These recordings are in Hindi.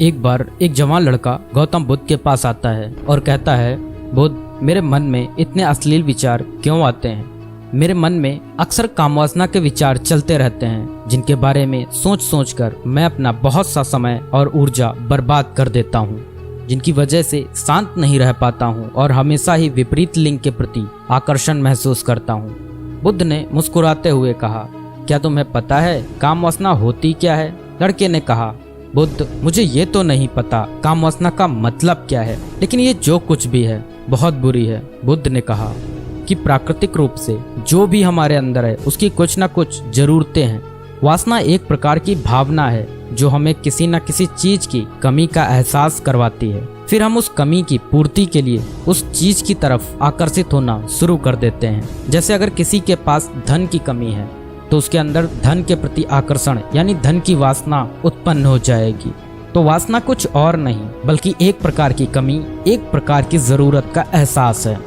एक बार एक जवान लड़का गौतम बुद्ध के पास आता है और कहता है, बुद्ध, मेरे मन में इतने अश्लील विचार क्यों आते हैं? मेरे मन में अक्सर कामवासना के विचार चलते रहते हैं, जिनके बारे में सोच सोच कर मैं अपना बहुत सा समय और ऊर्जा बर्बाद कर देता हूँ, जिनकी वजह से शांत नहीं रह पाता हूँ और हमेशा ही विपरीत लिंग के प्रति आकर्षण महसूस करता हूँ। बुद्ध ने मुस्कुराते हुए कहा, क्या तुम्हें पता है कामवासना होती क्या है? लड़के ने कहा, बुद्ध, मुझे ये तो नहीं पता कामवासना का मतलब क्या है, लेकिन ये जो कुछ भी है बहुत बुरी है। बुद्ध ने कहा कि प्राकृतिक रूप से जो भी हमारे अंदर है उसकी कुछ ना कुछ जरूरतें हैं। वासना एक प्रकार की भावना है जो हमें किसी न किसी चीज की कमी का एहसास करवाती है। फिर हम उस कमी की पूर्ति के लिए उस चीज की तरफ आकर्षित होना शुरू कर देते हैं। जैसे अगर किसी के पास धन की कमी है तो उसके अंदर धन के प्रति आकर्षण यानी धन की वासना उत्पन्न हो जाएगी। तो वासना कुछ और नहीं बल्कि एक प्रकार की कमी, एक प्रकार की जरूरत का एहसास है।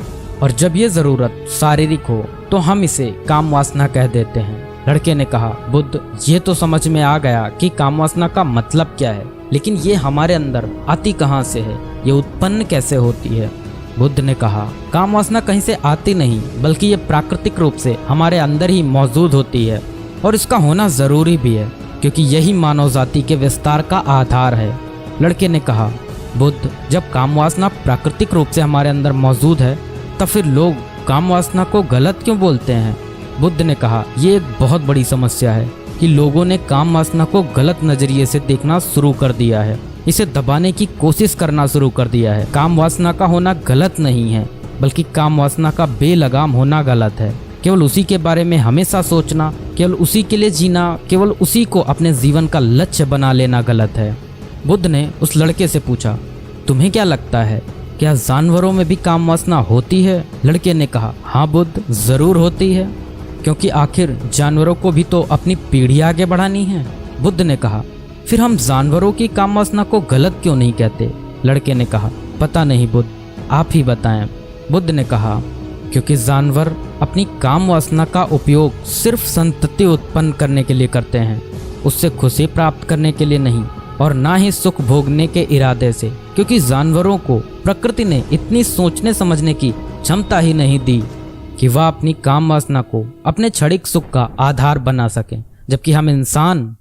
और जब ये जरूरत शारीरिक हो तो हम इसे काम वासना कह देते हैं। लड़के ने कहा, बुद्ध, ये तो समझ में आ गया कि काम वासना का मतलब क्या है, लेकिन ये हमारे अंदर आती कहाँ से है? ये उत्पन्न कैसे होती है? बुद्ध ने कहा, काम वासना कहीं से आती नहीं बल्कि ये प्राकृतिक रूप से हमारे अंदर ही मौजूद होती है और इसका होना जरूरी भी है, क्योंकि यही मानव जाति के विस्तार का आधार है। लड़के ने कहा, बुद्ध, जब काम वासना प्राकृतिक रूप से हमारे अंदर मौजूद है तब फिर लोग काम वासना को गलत क्यों बोलते हैं? बुद्ध ने कहा, ये एक बहुत बड़ी समस्या है कि लोगों ने काम वासना को गलत नजरिए से देखना शुरू कर दिया है, इसे दबाने की कोशिश करना शुरू कर दिया है। काम वासना का होना गलत नहीं है बल्कि काम वासना का बेलगाम होना गलत है। केवल उसी के बारे में हमेशा सोचना, केवल उसी के लिए जीना, केवल उसी को अपने जीवन का लक्ष्य बना लेना गलत है। बुद्ध ने उस लड़के से पूछा, तुम्हें क्या लगता है, क्या जानवरों में भी काम वासना होती है? लड़के ने कहा, हाँ बुद्ध, जरूर होती है, क्योंकि आखिर जानवरों को भी तो अपनी पीढ़ी आगे बढ़ानी है। बुद्ध ने कहा, फिर हम जानवरों की काम वासना को गलत क्यों नहीं कहते? लड़के ने कहा, पता नहीं बुद्ध, आप ही बताएं। बुद्ध ने कहा, क्योंकि जानवर अपनी काम वासना का उपयोग सिर्फ संतति उत्पन्न करने के लिए करते हैं, उससे खुशी प्राप्त करने के लिए नहीं और ना ही सुख भोगने के इरादे से, क्योंकि जानवरों को प्रकृति ने इतनी सोचने समझने की क्षमता ही नहीं दी कि वह अपनी काम वासना को अपने क्षणिक सुख का आधार बना सके, जबकि हम इंसान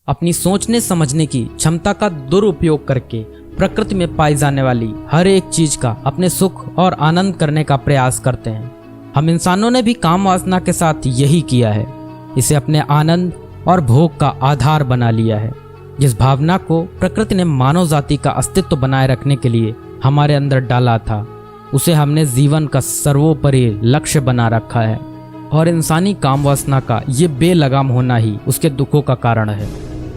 अपनी सोचने समझने की क्षमता का दुरुपयोग करके प्रकृति में पाई जाने वाली हर एक चीज का अपने सुख और आनंद करने का प्रयास करते हैं। हम इंसानों ने भी काम वासना के साथ यही किया है, इसे अपने आनंद और भोग का आधार बना लिया है। जिस भावना को प्रकृति ने मानव जाति का अस्तित्व बनाए रखने के लिए हमारे अंदर डाला था, उसे हमने जीवन का सर्वोपरि लक्ष्य बना रखा है और इंसानी काम वासना का ये बेलगाम होना ही उसके दुखों का कारण है।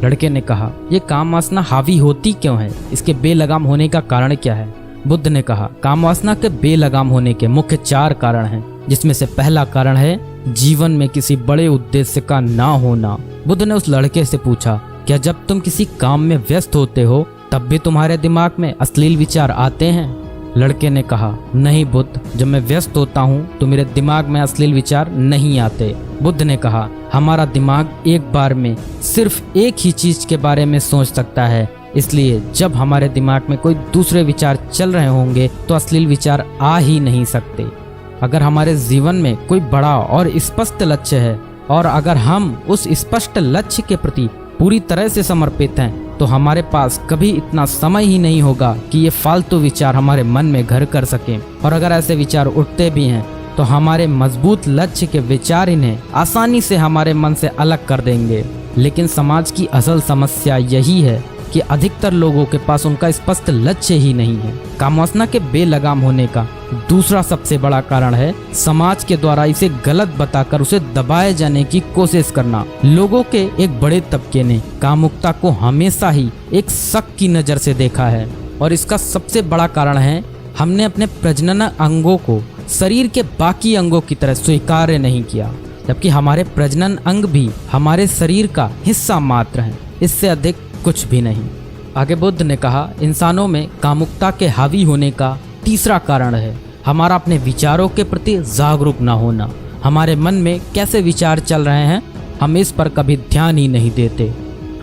लड़के ने कहा, ये काम वासना हावी होती क्यों है? इसके बेलगाम होने का कारण क्या है? बुद्ध ने कहा, काम वासना के बेलगाम होने के मुख्य 4 कारण हैं, जिसमें से पहला कारण है जीवन में किसी बड़े उद्देश्य का ना होना। बुद्ध ने उस लड़के से पूछा, क्या जब तुम किसी काम में व्यस्त होते हो तब भी तुम्हारे दिमाग में अश्लील विचार आते हैं? लड़के ने कहा, नहीं बुद्ध, जब मैं व्यस्त होता हूँ तो मेरे दिमाग में अश्लील विचार नहीं आते। बुद्ध ने कहा, हमारा दिमाग एक बार में सिर्फ एक ही चीज के बारे में सोच सकता है, इसलिए जब हमारे दिमाग में कोई दूसरे विचार चल रहे होंगे तो अश्लील विचार आ ही नहीं सकते। अगर हमारे जीवन में कोई बड़ा और स्पष्ट लक्ष्य है और अगर हम उस स्पष्ट लक्ष्य के प्रति पूरी तरह से समर्पित हैं तो हमारे पास कभी इतना समय ही नहीं होगा कि ये फालतू विचार हमारे मन में घर कर सकें। और अगर ऐसे विचार उठते भी हैं तो हमारे मजबूत लक्ष्य के विचार इन्हें आसानी से हमारे मन से अलग कर देंगे। लेकिन समाज की असल समस्या यही है कि अधिकतर लोगों के पास उनका स्पष्ट लक्ष्य ही नहीं है। काम वासना के बेलगाम होने का दूसरा सबसे बड़ा कारण है समाज के द्वारा इसे गलत बताकर उसे दबाए जाने की कोशिश करना। लोगों के एक बड़े तबके ने कामुकता को हमेशा ही एक शक की नजर से देखा है और इसका सबसे बड़ा कारण है हमने अपने प्रजनन अंगों को शरीर के बाकी अंगों की तरह स्वीकार्य नहीं किया, जबकि हमारे प्रजनन अंग भी हमारे शरीर का हिस्सा मात्र हैं, इससे अधिक कुछ भी नहीं। आगे बुद्ध ने कहा, इंसानों में कामुकता के हावी होने का तीसरा कारण है हमारा अपने विचारों के प्रति जागरूक न होना। हमारे मन में कैसे विचार चल रहे हैं हम इस पर कभी ध्यान ही नहीं देते।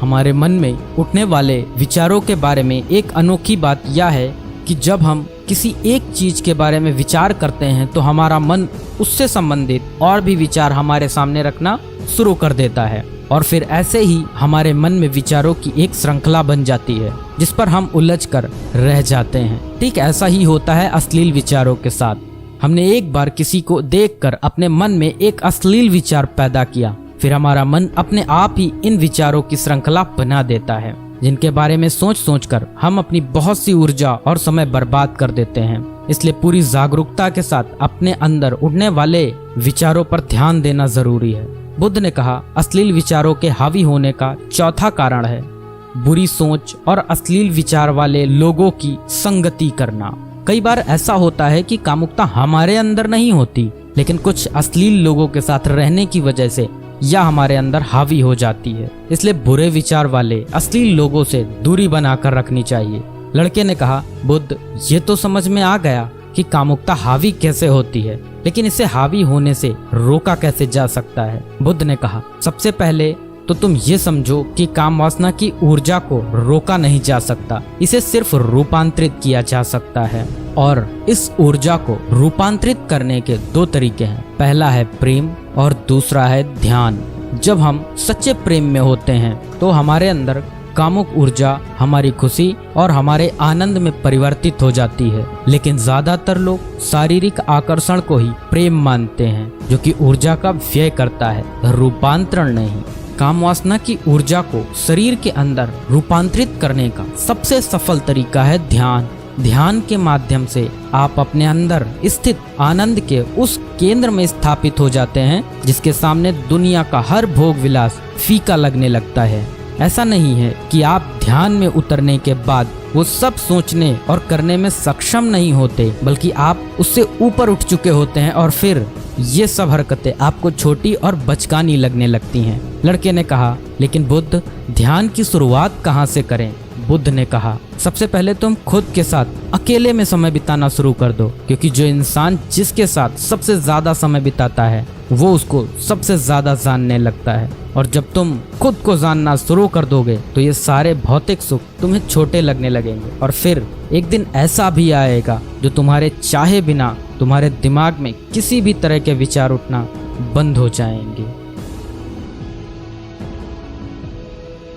हमारे मन में उठने वाले विचारों के बारे में एक अनोखी बात यह है कि जब हम किसी एक चीज के बारे में विचार करते हैं तो हमारा मन उससे संबंधित और भी विचार हमारे सामने रखना शुरू कर देता है और फिर ऐसे ही हमारे मन में विचारों की एक श्रृंखला बन जाती है जिस पर हम उलझ कर रह जाते हैं। ठीक ऐसा ही होता है अश्लील विचारों के साथ। हमने एक बार किसी को देखकर अपने मन में एक अश्लील विचार पैदा किया, फिर हमारा मन अपने आप ही इन विचारों की श्रृंखला बना देता है जिनके बारे में सोच सोच कर हम अपनी बहुत सी ऊर्जा और समय बर्बाद कर देते हैं। इसलिए पूरी जागरूकता के साथ अपने अंदर उठने वाले विचारों पर ध्यान देना जरूरी है। बुद्ध ने कहा, अश्लील विचारों के हावी होने का चौथा कारण है बुरी सोच और अश्लील विचार वाले लोगों की संगति करना। कई बार ऐसा होता है कि कामुकता हमारे अंदर नहीं होती, लेकिन कुछ अश्लील लोगों के साथ रहने की वजह से यह हमारे अंदर हावी हो जाती है। इसलिए बुरे विचार वाले अश्लील लोगों से दूरी बनाकर रखनी चाहिए। लड़के ने कहा, बुद्ध, ये तो समझ में आ गया कि कामुकता हावी कैसे होती है, लेकिन इसे हावी होने से रोका कैसे जा सकता है। बुद्ध ने कहा, सबसे पहले तो तुम ये समझो कि काम वासना की ऊर्जा को रोका नहीं जा सकता, इसे सिर्फ रूपांतरित किया जा सकता है। और इस ऊर्जा को रूपांतरित करने के दो तरीके हैं, पहला है प्रेम और दूसरा है ध्यान। जब हम सच्चे प्रेम में होते हैं तो हमारे अंदर कामुक ऊर्जा हमारी खुशी और हमारे आनंद में परिवर्तित हो जाती है, लेकिन ज्यादातर लोग शारीरिक आकर्षण को ही प्रेम मानते हैं जो कि ऊर्जा का व्यय करता है, रूपांतरण नहीं। काम वासना की ऊर्जा को शरीर के अंदर रूपांतरित करने का सबसे सफल तरीका है ध्यान। ध्यान के माध्यम से आप अपने अंदर स्थित आनंद के उस केंद्र में स्थापित हो जाते हैं जिसके सामने दुनिया का हर भोग विलास फीका लगने लगता है। ऐसा नहीं है कि आप ध्यान में उतरने के बाद वो सब सोचने और करने में सक्षम नहीं होते, बल्कि आप उससे ऊपर उठ चुके होते हैं और फिर ये सब हरकतें आपको छोटी और बचकानी लगने लगती हैं। लड़के ने कहा, लेकिन बुद्ध, ध्यान की शुरुआत कहाँ से करें? बुद्ध ने कहा, सबसे पहले तुम खुद के साथ अकेले में समय बिताना शुरू कर दो, क्योंकि जो इंसान जिसके साथ सबसे ज्यादा समय बिताता है वो उसको सबसे ज्यादा जानने लगता है। और जब तुम खुद को जानना शुरू कर दोगे तो ये सारे भौतिक सुख तुम्हें छोटे लगने लगेंगे और फिर एक दिन ऐसा भी आएगा जो तुम्हारे चाहे बिना तुम्हारे दिमाग में किसी भी तरह के विचार उठना बंद हो जाएंगे।